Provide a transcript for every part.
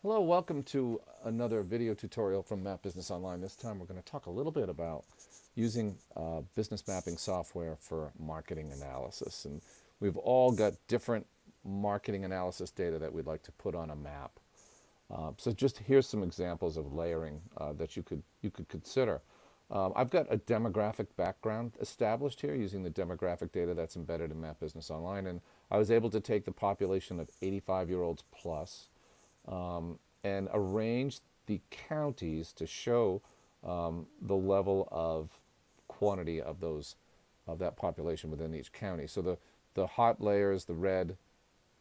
Hello, welcome to another video tutorial from Map Business Online. This time we're going to talk a little bit about using business mapping software for marketing analysis. And we've all got different marketing analysis data that we'd like to put on a map. So just here's some examples of layering that you could consider. I've got a demographic background established here using the demographic data that's embedded in Map Business Online, and I was able to take the population of 85-year-olds plus and arrange the counties to show the level of quantity of that population within each county. So the hot layers, the red,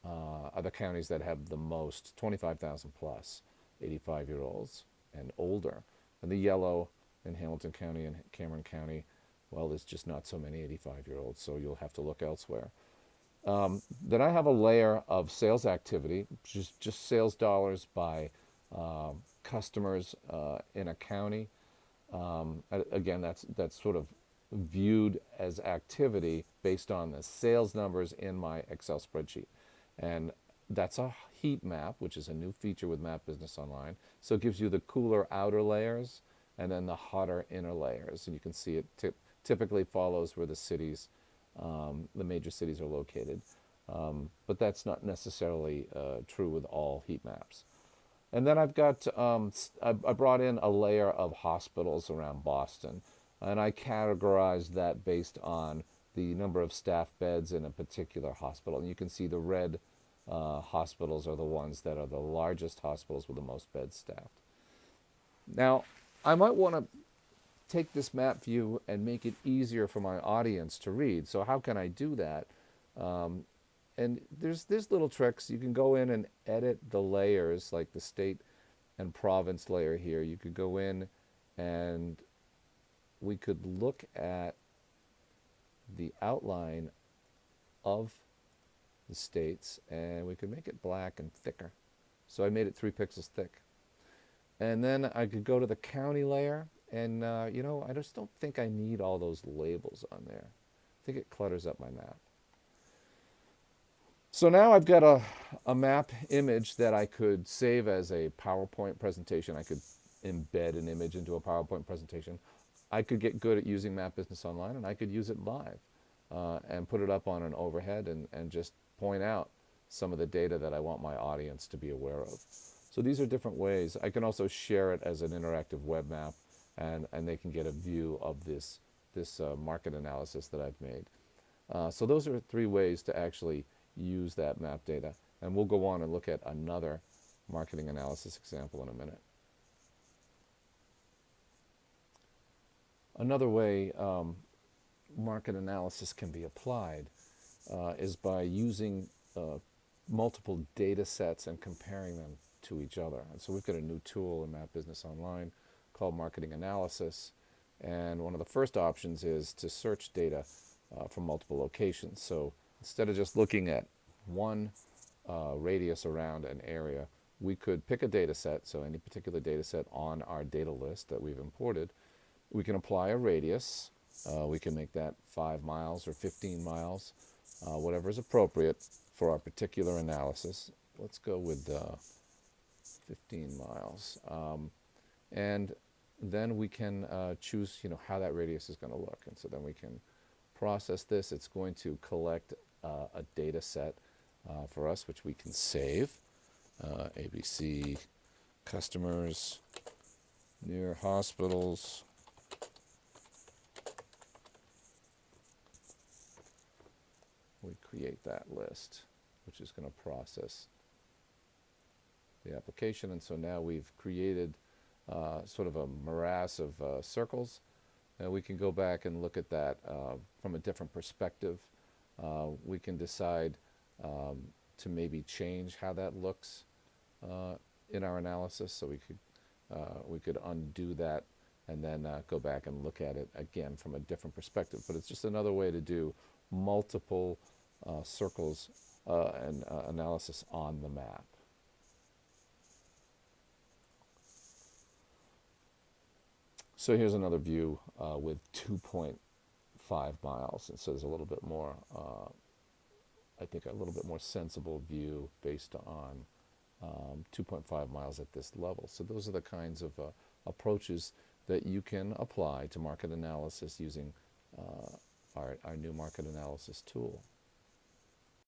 are the counties that have the most 25,000 plus 85-year-olds and older, and the yellow in Hamilton County and Cameron County, well, there's just not so many 85-year-olds, so you'll have to look elsewhere. Then I have a layer of sales activity, just sales dollars by customers in a county. Again, that's sort of viewed as activity based on the sales numbers in my Excel spreadsheet. And that's a heat map, which is a new feature with Map Business Online. So it gives you the cooler outer layers and then the hotter inner layers. And you can see it typically follows where the major cities are located. But that's not necessarily true with all heat maps. And then I brought in a layer of hospitals around Boston, and I categorized that based on the number of staff beds in a particular hospital. And you can see the red hospitals are the ones that are the largest hospitals with the most beds staffed. Now, I might want to take this map view and make it easier for my audience to read. So how can I do that? And there's little tricks. You can go in and edit the layers, like the state and province layer here. You could go in and we could look at the outline of the states and we could make it black and thicker. So I made it 3 pixels thick. And then I could go to the county layer and I just don't think I need all those labels on there. I think it clutters up my map. So now I've got a map image that I could save as a PowerPoint presentation. I could embed an image into a PowerPoint presentation. I could get good at using Map Business Online, and I could use it live and put it up on an overhead and just point out some of the data that I want my audience to be aware of. So these are different ways. I can also share it as an interactive web map, and they can get a view of this market analysis that I've made. So those are 3 ways to actually use that map data. And we'll go on and look at another marketing analysis example in a minute. Another way market analysis can be applied is by using multiple data sets and comparing them to each other. And so we've got a new tool in Map Business Online called Marketing Analysis. And one of the first options is to search data from multiple locations. So instead of just looking at one radius around an area, we could pick a data set, so any particular data set on our data list that we've imported. We can apply a radius. We can make that 5 miles or 15 miles, whatever is appropriate for our particular analysis. Let's go with 15 miles. And then we can choose how that radius is going to look. And so then we can process this. It's going to collect a data set for us, which we can save. ABC customers near hospitals. We create that list, which is going to process the application. And so now we've created sort of a morass of circles. And we can go back and look at that from a different perspective. We can decide to maybe change how that looks in our analysis. So we could undo that and then go back and look at it again from a different perspective. But it's just another way to do multiple circles and analysis on the map. So here's another view with 2.5 miles. And so there's a little bit more, I think a little bit more sensible view based on 2.5 miles at this level. So those are the kinds of approaches that you can apply to market analysis using our new market analysis tool.